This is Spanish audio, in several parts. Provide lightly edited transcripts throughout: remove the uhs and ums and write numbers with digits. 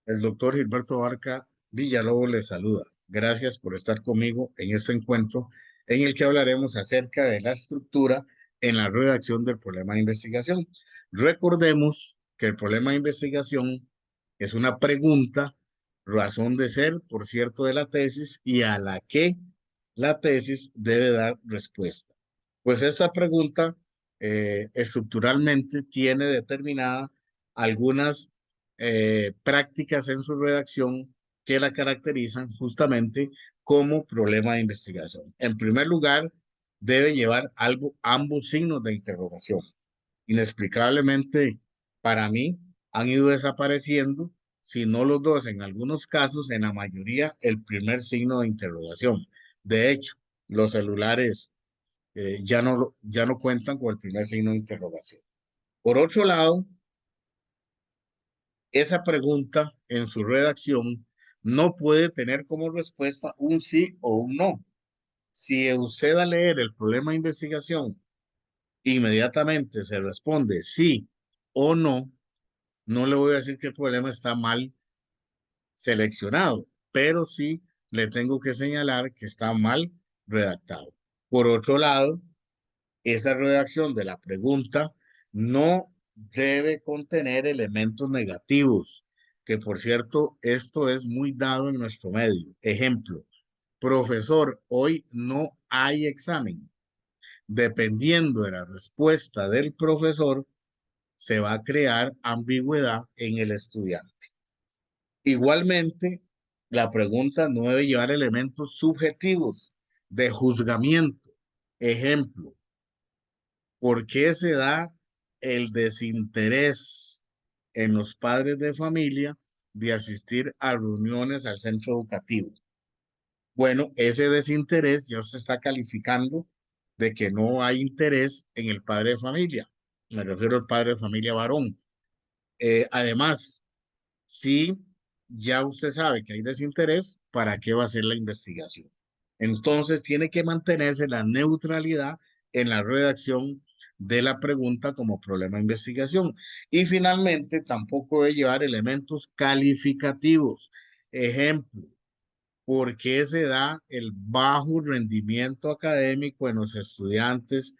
El doctor Gilberto Barca Villalobos le saluda. Gracias por estar conmigo en este encuentro en el que hablaremos acerca de la estructura en la redacción del problema de investigación. Recordemos que el problema de investigación es una pregunta, razón de ser, por cierto, de la tesis y a la que la tesis debe dar respuesta. Pues esta pregunta estructuralmente tiene determinada algunas prácticas en su redacción que la caracterizan justamente como problema de investigación. En primer lugar, debe llevar ambos signos de interrogación. Inexplicablemente, para mí, han ido desapareciendo, si no los dos, en algunos casos, en la mayoría, el primer signo de interrogación. De hecho, los celulares ya no cuentan con el primer signo de interrogación. Por otro lado, esa pregunta en su redacción no puede tener como respuesta un sí o un no. Si usted al leer el problema de investigación inmediatamente se responde sí o no, no le voy a decir que el problema está mal seleccionado, pero sí le tengo que señalar que está mal redactado. Por otro lado, esa redacción de la pregunta no debe contener elementos negativos, que por cierto, esto es muy dado en nuestro medio. Ejemplo, profesor, hoy no hay examen. Dependiendo de la respuesta del profesor, se va a crear ambigüedad en el estudiante. Igualmente, la pregunta no debe llevar elementos subjetivos de juzgamiento. Ejemplo, ¿por qué se da el desinterés en los padres de familia de asistir a reuniones al centro educativo? Bueno, ese desinterés ya se está calificando de que no hay interés en el padre de familia. Me refiero al padre de familia varón. Además, si ya usted sabe que hay desinterés, ¿para qué va a hacer la investigación? Entonces tiene que mantenerse la neutralidad en la redacción de la pregunta como problema de investigación. Y finalmente, tampoco debe llevar elementos calificativos. Ejemplo, ¿por qué se da el bajo rendimiento académico en los estudiantes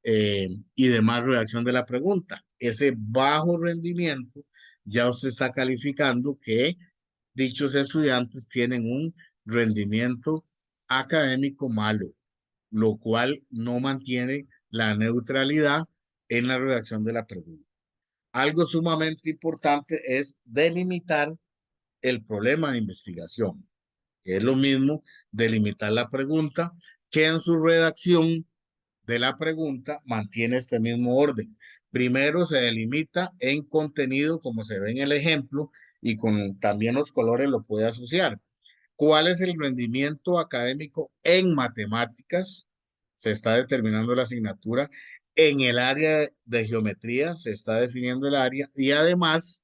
y demás redacción de la pregunta? Ese bajo rendimiento ya usted está calificando que dichos estudiantes tienen un rendimiento académico malo, lo cual no mantiene la neutralidad en la redacción de la pregunta. Algo sumamente importante es delimitar el problema de investigación, que es lo mismo delimitar la pregunta, que en su redacción de la pregunta mantiene este mismo orden. Primero se delimita en contenido, como se ve en el ejemplo, y con también los colores lo puede asociar. ¿Cuál es el rendimiento académico en matemáticas? Se está determinando la asignatura. En el área de geometría se está definiendo el área y además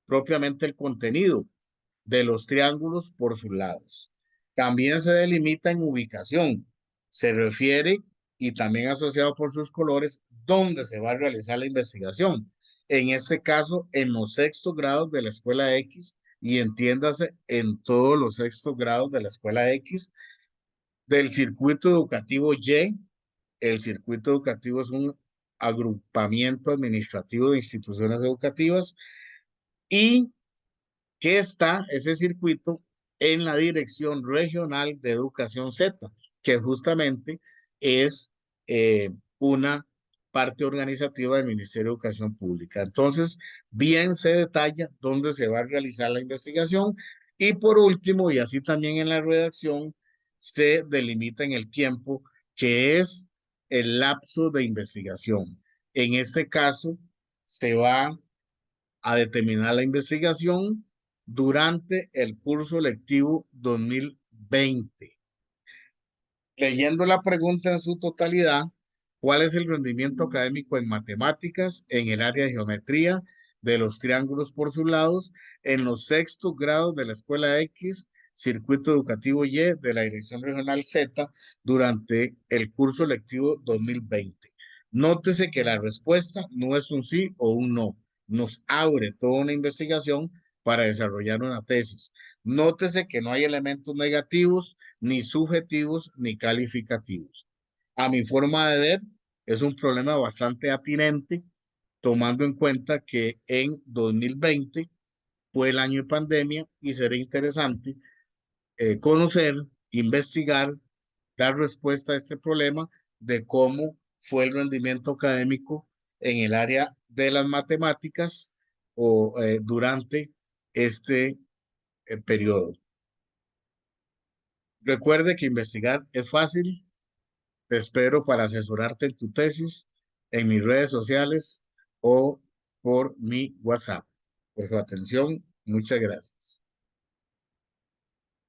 propiamente el contenido de los triángulos por sus lados. También se delimita en ubicación. Se refiere y también asociado por sus colores dónde se va a realizar la investigación. En este caso, en los sextos grados de la escuela X y entiéndase en todos los sextos grados de la escuela X, del circuito educativo Y. El circuito educativo es un agrupamiento administrativo de instituciones educativas y que está ese circuito en la Dirección Regional de Educación Z, que justamente es una parte organizativa del Ministerio de Educación Pública. Entonces, bien se detalla dónde se va a realizar la investigación y por último, y así también en la redacción, se delimita en el tiempo que es el lapso de investigación. En este caso, se va a determinar la investigación durante el curso lectivo 2020. Leyendo la pregunta en su totalidad, ¿cuál es el rendimiento académico en matemáticas, en el área de geometría, de los triángulos por sus lados, en los sextos grados de la escuela X, circuito educativo Y de la Dirección Regional Z durante el curso lectivo 2020? Nótese que la respuesta no es un sí o un no. Nos abre toda una investigación para desarrollar una tesis. Nótese que no hay elementos negativos, ni subjetivos, ni calificativos. A mi forma de ver, es un problema bastante atinente, tomando en cuenta que en 2020 fue el año de pandemia y será interesante conocer, investigar, dar respuesta a este problema de cómo fue el rendimiento académico en el área de las matemáticas o durante este periodo. Recuerde que investigar es fácil. Te espero para asesorarte en tu tesis en mis redes sociales o por mi WhatsApp. Por su atención, muchas gracias.